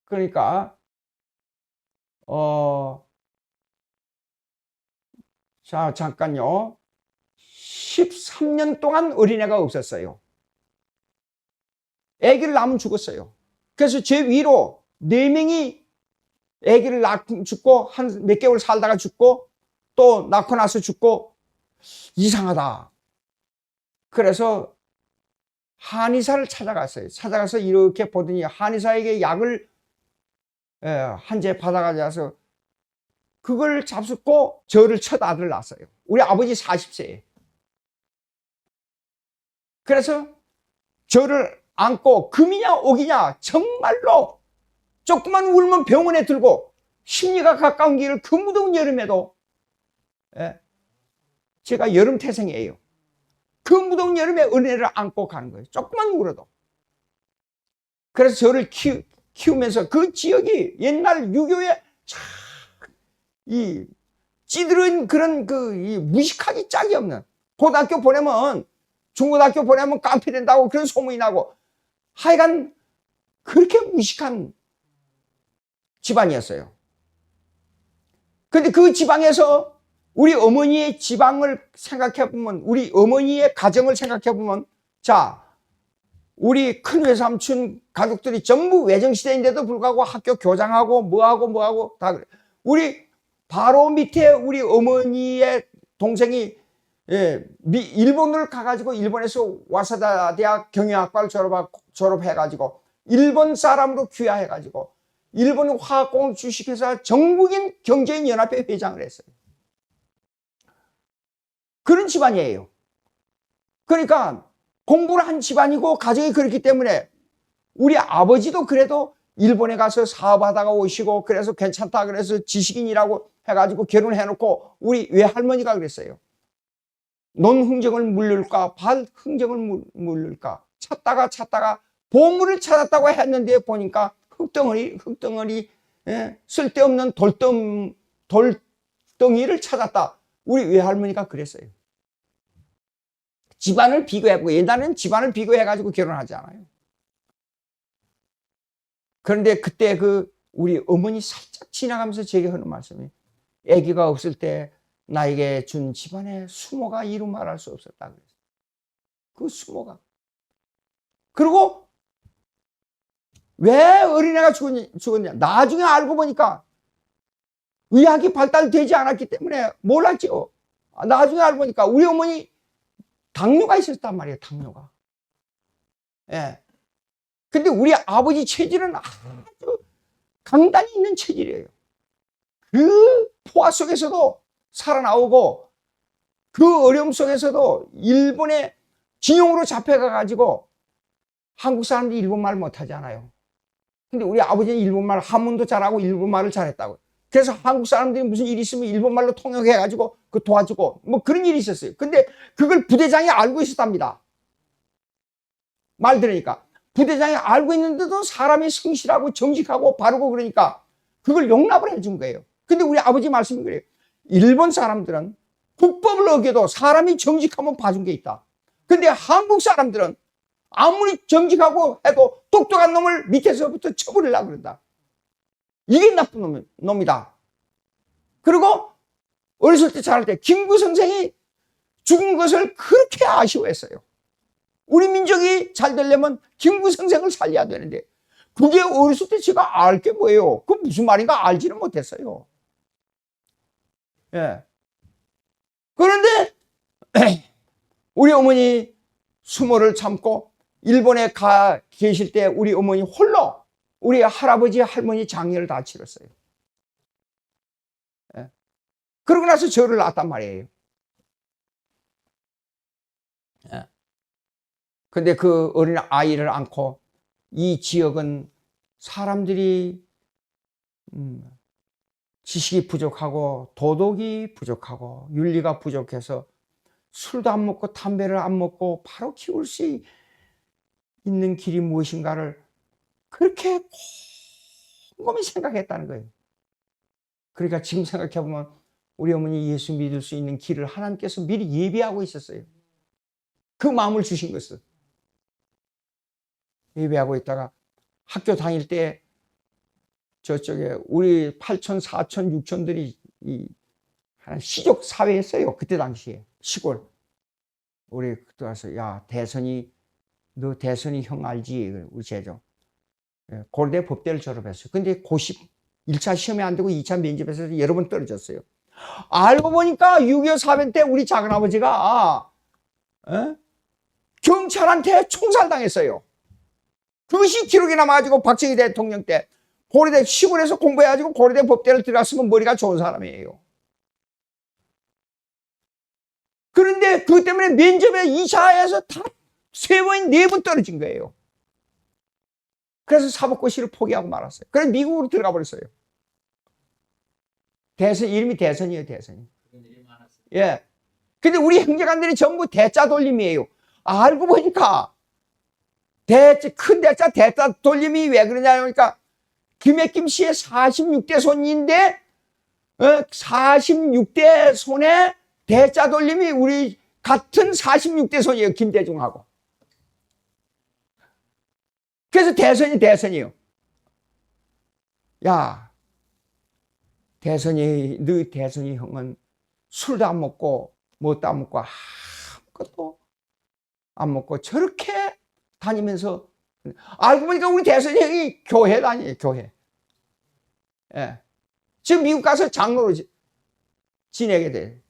그러니까 자, 잠깐요. 13년 동안 어린애가 없었어요. 아기를 낳으면 죽었어요. 그래서 제 위로 4명이 아기를 낳고 죽고 한 몇 개월 살다가 죽고 또 낳고 나서 죽고 이상하다. 그래서 한의사를 찾아갔어요. 찾아가서 이렇게 보더니 한의사에게 약을 한 제 받아가져서 그걸 잡숫고 저를 첫 아들을 낳았어요. 우리 아버지 40세에. 그래서 저를 안고 금이냐 옥이냐 정말로 조금만 울면 병원에 들고 심리가 가까운 길을 그 무더운 여름에도 제가 여름 태생이에요. 그 무더운 여름에 은혜를 안고 가는 거예요. 조금만 울어도. 그래서 저를 키우면서 그 지역이 옛날 유교의 이 찌들은 그런 이 무식하기 짝이 없는, 고등학교 보내면 중고등학교 보내면 깡패 된다고 그런 소문이 나고, 하여간 그렇게 무식한 집안이었어요. 근데 그 지방에서 우리 어머니의 지방을 생각해보면, 우리 어머니의 가정을 생각해보면, 자, 우리 큰 외삼촌 가족들이 전부 외정시대인데도 불구하고 학교 교장하고 뭐하고 다 그래. 우리 바로 밑에 우리 어머니의 동생이 일본을 가가지고 일본에서 와사다 대학 경영학과를 졸업해가지고 일본 사람으로 귀화해가지고 일본 화학공업 주식회사 전국인 경제인 연합회 회장을 했어요. 그런 집안이에요. 그러니까 공부를 한 집안이고 가정이 그렇기 때문에 우리 아버지도 그래도 일본에 가서 사업하다가 오시고 그래서 괜찮다 그래서 지식인이라고 해가지고 결혼해놓고 우리 외할머니가 그랬어요. 논 흥정을 물릴까 발 흥정을 물릴까 찾다가 보물을 찾았다고 했는데 보니까 흙덩어리 쓸데없는 돌덩이를 찾았다. 우리 외할머니가 그랬어요. 집안을 비교해보고, 옛날에는 집안을 비교해가지고 결혼하지 않아요. 그런데 그때 우리 어머니 살짝 지나가면서 제게 하는 말씀이, 아기가 없을 때 나에게 준 집안의 수모가 이루 말할 수 없었다 그랬어요. 그 수모가. 그리고 왜 어린애가 죽었냐? 나중에 알고 보니까 의학이 발달되지 않았기 때문에 몰랐죠. 나중에 알고 보니까 우리 어머니 당뇨가 있었단 말이에요. 당뇨가. 예. 근데 우리 아버지 체질은 아주 강단이 있는 체질이에요. 그 포화 속에서도 살아나오고 그 어려움 속에서도 일본의 징용으로 잡혀가가지고 한국 사람들이 일본말 못하지 않아요. 근데 우리 아버지는 일본말 한문도 잘하고 일본말을 잘했다고. 그래서 한국 사람들이 무슨 일이 있으면 일본말로 통역해가지고 도와주고 뭐 그런 일이 있었어요. 근데 그걸 부대장이 알고 있었답니다. 말 들으니까. 부대장이 알고 있는데도 사람이 성실하고 정직하고 바르고 그러니까 그걸 용납을 해준 거예요. 근데 우리 아버지 말씀이 그래요. 일본 사람들은 국법을 어겨도 사람이 정직하면 봐준 게 있다. 근데 한국 사람들은 아무리 정직하고 해도 똑똑한 놈을 밑에서부터 쳐버리려고 그런다. 이게 나쁜 놈이다. 그리고 어렸을 때 자랄 때 김구 선생이 죽은 것을 그렇게 아쉬워했어요. 우리 민족이 잘 되려면 김구 선생을 살려야 되는데 그게 어렸을 때 제가 알 게 뭐예요? 그 무슨 말인가 알지는 못했어요. 예. 그런데 우리 어머니 수모를 참고 일본에 가 계실 때 우리 어머니 홀로 우리 할아버지 할머니 장례를 다 치렀어요. 예. 그러고 나서 저를 낳았단 말이에요. 예. 근데 그 어린 아이를 안고 이 지역은 사람들이 지식이 부족하고 도덕이 부족하고 윤리가 부족해서 술도 안 먹고 담배를 안 먹고 바로 키울 수 있는 길이 무엇인가를 그렇게 곰곰이 생각했다는 거예요. 그러니까 지금 생각해보면 우리 어머니 예수 믿을 수 있는 길을 하나님께서 미리 예비하고 있었어요. 그 마음을 주신 것을 예배하고 있다가 학교 다닐 때 저쪽에 우리 8천, 4천, 6천들이 시족 사회였어요. 그때 당시에 시골. 우리 그때 가서 야 너 대선이 형 알지? 우리 제조. 고려대 법대를 졸업했어요. 근데 고시 1차 시험에 안 되고 2차 면접에서 여러 번 떨어졌어요. 알고 보니까 6.25 사변 때 우리 작은아버지가 경찰한테 총살당했어요. 그것이 기록이 남아가지고 박정희 대통령 때 고려대 시골에서 공부해가지고 고려대 법대를 들어갔으면 머리가 좋은 사람이에요. 그런데 그것 때문에 면접에 2차에서 다 3번, 4번 떨어진 거예요. 그래서 사법고시를 포기하고 말았어요. 그래서 미국으로 들어가 버렸어요. 이름이 대선이에요, 대선이. 예. 근데 우리 형제간들이 전부 대자 돌림이에요. 알고 보니까 큰 대자 돌림이 왜 그러냐 하니까 김해김 씨의 46대 손인데 46대 손에 대자 돌림이 우리 같은 46대 손이에요. 김대중하고. 그래서 대선이에요. 야, 너 대선이 형은 술도 안 먹고 뭣도 안 먹고 아무것도 안 먹고 저렇게 다니면서 알고 보니까 우리 대선이 형이 교회 다녀요. 교회. 예. 지금 미국 가서 장로로 지내게 돼.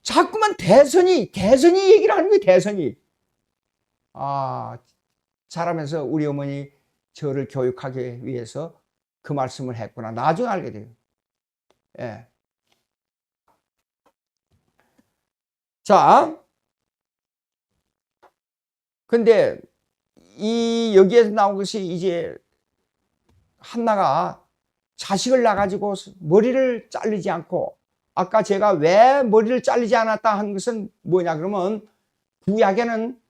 자꾸만 대선이 얘기를 하는 거예요. 대선이. 자라면서 우리 어머니 저를 교육하기 위해서 그 말씀을 했구나. 나중에 알게 돼요. 예. 자, 근데 여기에서 나온 것이 이제 한나가 자식을 낳아가지고 머리를 자르지 않고, 아까 제가 왜 머리를 자르지 않았다 한 것은 뭐냐 그러면, 구약에는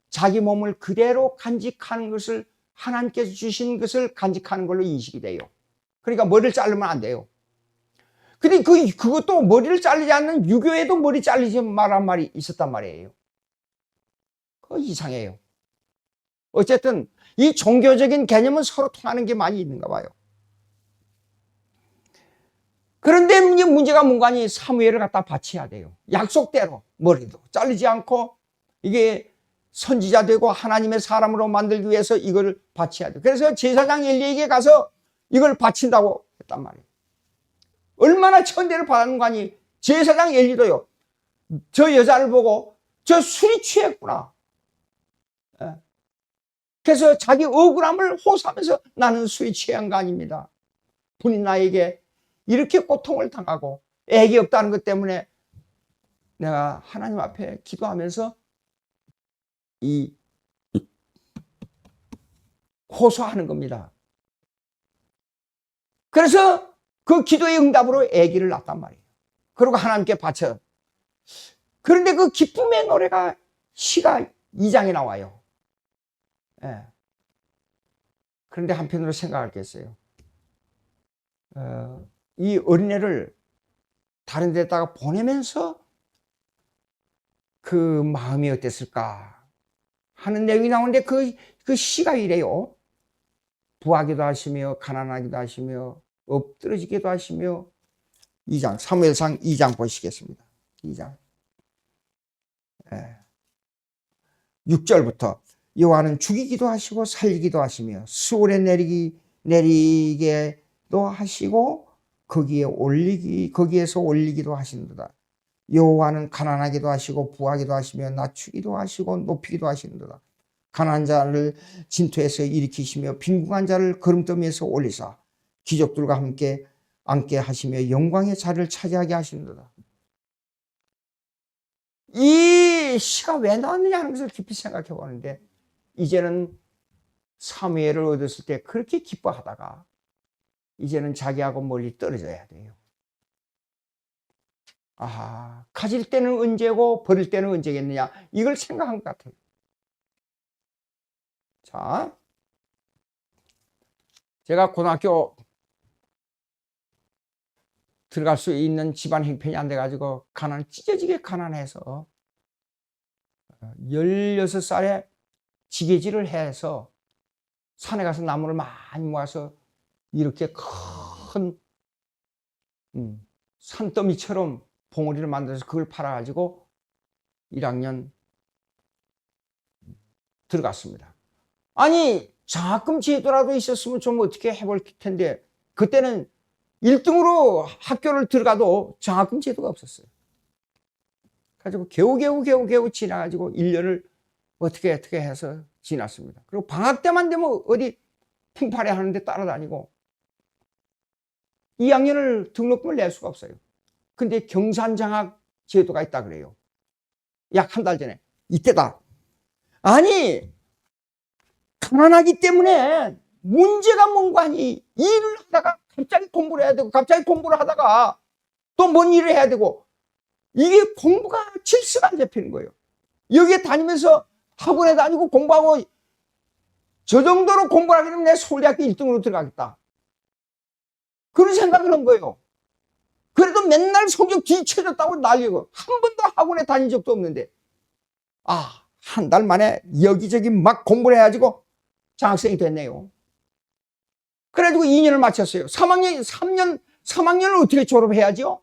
자기 몸을 그대로 간직하는 것을, 하나님께서 주신 것을 간직하는 걸로 인식이 돼요. 그러니까 머리를 자르면 안 돼요. 근데 그것도 머리를 자르지 않는 유교에도 머리 자르지 말란 말이 있었단 말이에요. 그거 이상해요. 어쨌든 이 종교적인 개념은 서로 통하는 게 많이 있는가 봐요. 그런데 문제가 뭔가니 사무엘을 갖다 바쳐야 돼요. 약속대로 머리도 자르지 않고 이게 선지자 되고 하나님의 사람으로 만들기 위해서 이걸 바쳐야 돼요. 그래서 제사장 엘리에게 가서 이걸 바친다고 했단 말이에요. 얼마나 천대를 받는 거 아니. 제사장 엘리도요, 저 여자를 보고 저 술이 취했구나. 그래서 자기 억울함을 호소하면서 나는 술이 취한 거 아닙니다. 분이 나에게 이렇게 고통을 당하고 애기 없다는 것 때문에 내가 하나님 앞에 기도하면서 호소하는 겁니다. 그래서 그 기도의 응답으로 아기를 낳았단 말이에요. 그리고 하나님께 바쳐. 그런데 그 기쁨의 노래가 시가 2장에 나와요. 예. 그런데 한편으로 생각할 게 있어요. 이 어린애를 다른 데다가 보내면서 그 마음이 어땠을까 하는 내용이 나오는데 그 시가 이래요. 부하기도 하시며 가난하기도 하시며 엎드러지기도 하시며. 2장 사무엘상 2장 보시겠습니다. 2장 6절부터 여호와는 죽이기도 하시고 살리기도 하시며 수월에 내리게도 하시고 거기에서 올리기도 하시는도다. 여호와는 가난하기도 하시고 부하기도 하시며 낮추기도 하시고 높이기도 하시는도다. 가난한 자를 진토에서 일으키시며 빈궁한 자를 거름더미에서 올리사 기족들과 함께 앉게 하시며 영광의 자리를 차지하게 하시는도다. 이 시가 왜 나왔느냐 하는 것을 깊이 생각해 보는데, 이제는 사무엘을 얻었을 때 그렇게 기뻐하다가 이제는 자기하고 멀리 떨어져야 돼요. 가질 때는 언제고 버릴 때는 언제겠느냐, 이걸 생각한 것 같아요. 자, 제가 고등학교 들어갈 수 있는 집안 형편이 안 돼가지고 찢어지게 가난해서 16살에 지게질을 해서 산에 가서 나무를 많이 모아서 이렇게 큰 산더미처럼 봉우리를 만들어서 그걸 팔아가지고 1학년 들어갔습니다. 아니, 장학금 제도라도 있었으면 좀 어떻게 해볼 텐데, 그때는 1등으로 학교를 들어가도 장학금 제도가 없었어요. 가지고 겨우 지나가지고 1년을 어떻게 해서 지났습니다. 그리고 방학 때만 되면 어디 풍파래 하는데 따라다니고 2학년을 등록금을 낼 수가 없어요. 근데 경산장학 제도가 있다 그래요. 약 한 달 전에. 이때다. 아니, 가난하기 때문에 문제가 뭔가 하니 일을 하다가 갑자기 공부를 해야 되고, 갑자기 공부를 하다가 또 뭔 일을 해야 되고, 이게 공부가 질서가 안 잡히는 거예요. 여기에 다니면서 학원에 다니고 공부하고, 저 정도로 공부를 하게 되면 내 서울대학교 1등으로 들어가겠다. 그런 생각을 한 거예요. 그래도 맨날 성적 뒤쳐졌다고 난리고 한 번도 학원에 다닌 적도 없는데 한 달 만에 여기저기 막 공부를 해가지고 장학생이 됐네요. 그래가지고 2년을 마쳤어요. 3학년을 어떻게 졸업해야죠?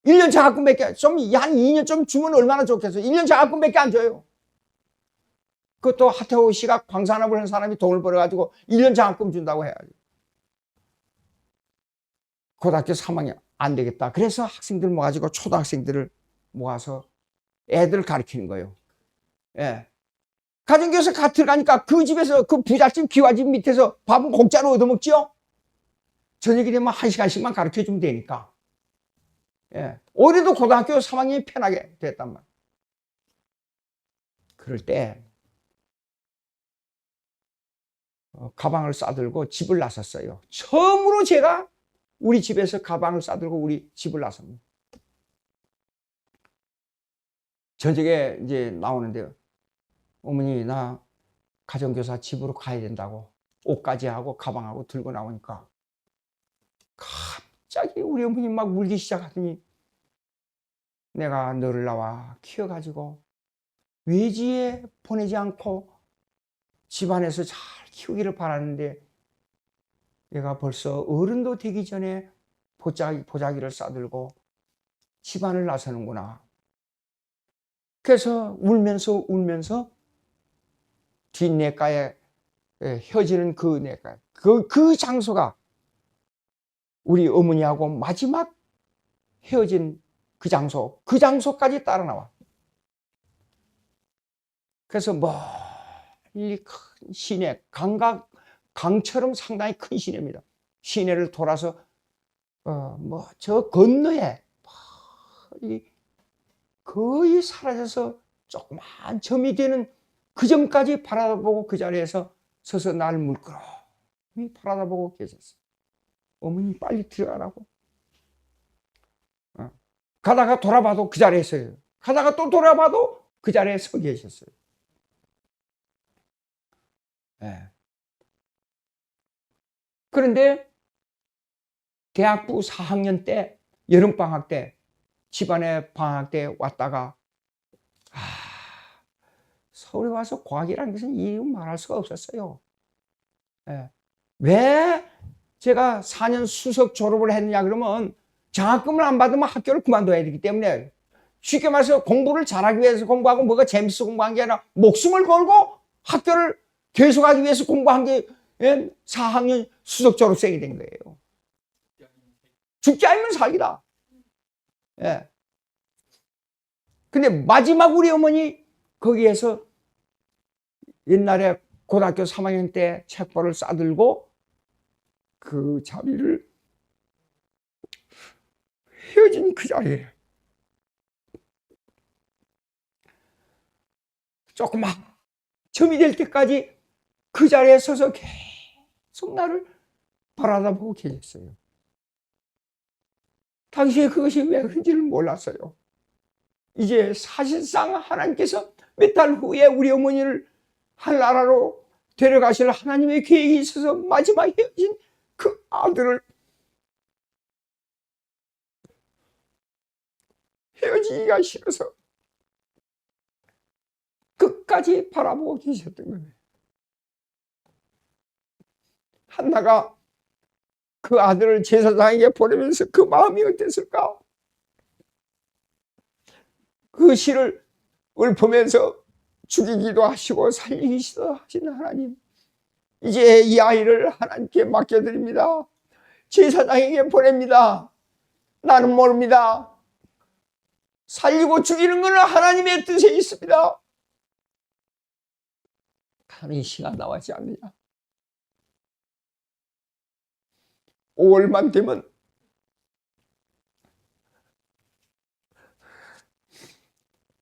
1년 장학금밖에 한 2년 좀 주면 얼마나 좋겠어요. 1년 장학금밖에 안 줘요. 그것도 하태호 씨가 광산업을 하는 사람이 돈을 벌어가지고 1년 장학금 준다고 해야지. 고등학교 3학년 안 되겠다. 그래서 학생들 모아가지고 초등학생들을 모아서 애들 가르치는 거예요. 예. 가정교사 들어가니까 그 집에서 그 부잣집 기와집 밑에서 밥은 공짜로 얻어먹지요? 저녁이 되면 1시간씩만 가르쳐주면 되니까. 예. 올해도 고등학교 3학년이 편하게 됐단 말이에요. 그럴 때 가방을 싸들고 집을 나섰어요. 처음으로 제가 우리 집에서 가방을 싸들고 우리 집을 나섭니다. 저녁에 이제 나오는데 어머니 나 가정교사 집으로 가야 된다고 옷까지 하고 가방하고 들고 나오니까 갑자기 우리 어머니 막 울기 시작하더니 내가 너를 낳아 키워가지고 외지에 보내지 않고 집안에서 잘 키우기를 바라는데 내가 벌써 어른도 되기 전에 보자기를 싸들고 집안을 나서는구나. 그래서 울면서 뒷내가에 혀지는 그 내가 그 장소가 우리 어머니하고 마지막 헤어진 그 장소까지 따라 나와. 그래서 멀리 큰 시내 강처럼 상당히 큰 시내입니다. 시내를 돌아서 저 건너에 거의 사라져서 조그만 점이 되는 그 점까지 바라보고 그 자리에서 서서 나를 물끄러미 바라보고 계셨어요. 어머니 빨리 들어가라고. 가다가 돌아봐도 그 자리에 서요. 가다가 또 돌아봐도 그 자리에 서 계셨어요. 네. 그런데 대학부 4학년 때 여름방학 때 집안에 방학 때 왔다가 서울에 와서 과학이라는 것은 이유 말할 수가 없었어요. 네. 왜 제가 4년 수석 졸업을 했느냐 그러면 장학금을 안 받으면 학교를 그만둬야 되기 때문에 쉽게 말해서 공부를 잘하기 위해서 공부하고 뭐가 재밌어 공부한 게 아니라 목숨을 걸고 학교를 계속하기 위해서 공부한 게 4학년 수석 졸업생이 된 거예요. 죽지 않으면 살기다. 예. 근데 마지막 우리 어머니 거기에서 옛날에 고등학교 3학년 때 책벌을 싸들고 그 자리를 헤어진 그 자리에 조그만 점이 될 때까지 그 자리에 서서 계속 나를 바라보고 계셨어요. 당시에 그것이 왜 그런지를 몰랐어요. 이제 사실상 하나님께서 몇 달 후에 우리 어머니를 하늘나라로 데려가실 하나님의 계획이 있어서 마지막 헤어진 그 아들을 헤어지기가 싫어서 끝까지 바라보고 계셨던 거예요. 한나가 그 아들을 제사장에게 보내면서 그 마음이 어땠을까? 그 시를 읊으면서 죽이기도 하시고 살리기도 하시는 하나님, 이제 이 아이를 하나님께 맡겨드립니다. 제사장에게 보냅니다. 나는 모릅니다. 살리고 죽이는 것은 하나님의 뜻에 있습니다. 하는 시가 나오지 않느냐. 5월만 되면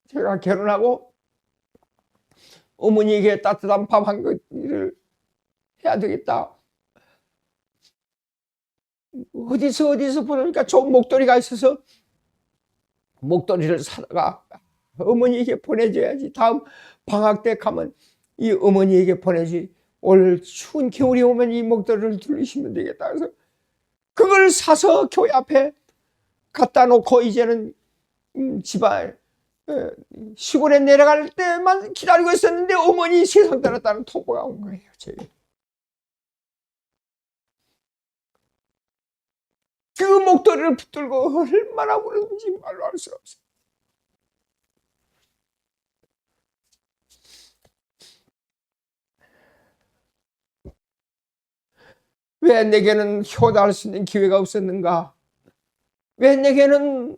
제가 결혼하고 어머니에게 따뜻한 밥 한 그릇을 해야 되겠다. 어디서 보니까 좋은 목도리가 있어서 목도리를 사다가 어머니에게 보내줘야지. 다음 방학 때 가면 이 어머니에게 보내지. 올 추운 겨울이 오면 이 목도리를 둘리시면 되겠다. 그래서 그걸 사서 교회 앞에 갖다 놓고 이제는 집안 시골에 내려갈 때만 기다리고 있었는데 어머니 세상 떠났다는 통보가 온 거예요. 그 목도리를 붙들고 얼마나 울었는지 말로 할 수 없어요. 왜 내게는 효도할 수 있는 기회가 없었는가? 왜 내게는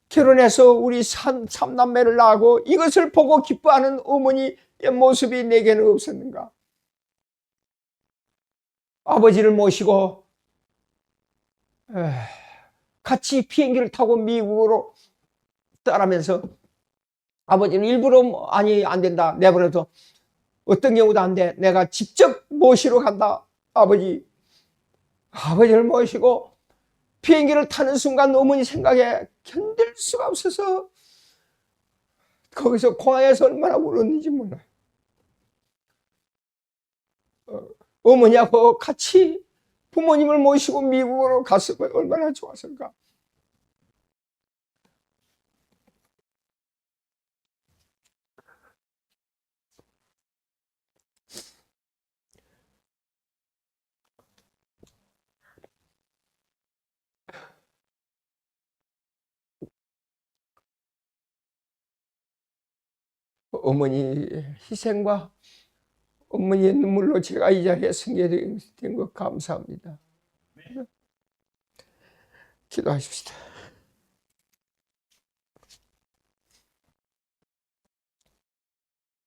결혼해서 우리 삼남매를 낳고 이것을 보고 기뻐하는 어머니의 모습이 내게는 없었는가? 아버지를 모시고 같이 비행기를 타고 미국으로 떠나면서 아버지는 일부러 아니 안 된다 내버려둬 어떤 경우도 안 돼 내가 직접 모시러 간다 아버지를 모시고 비행기를 타는 순간 어머니 생각에 견딜 수가 없어서 거기서 공항에서 얼마나 울었는지 몰라요. 어머니하고 같이 부모님을 모시고 미국으로 갔으면 얼마나 좋았을까. 어머니 희생과 어머니의 눈물로 제가 이 자리에 서게 된 것 감사합니다. 기도하십시다.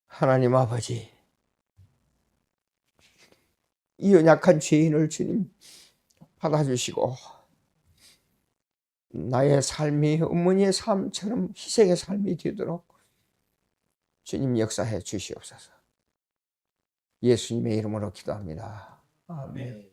하나님 아버지, 이 연약한 죄인을 주님 받아주시고 나의 삶이 어머니의 삶처럼 희생의 삶이 되도록 주님 역사해 주시옵소서. 예수님의 이름으로 기도합니다. 아멘.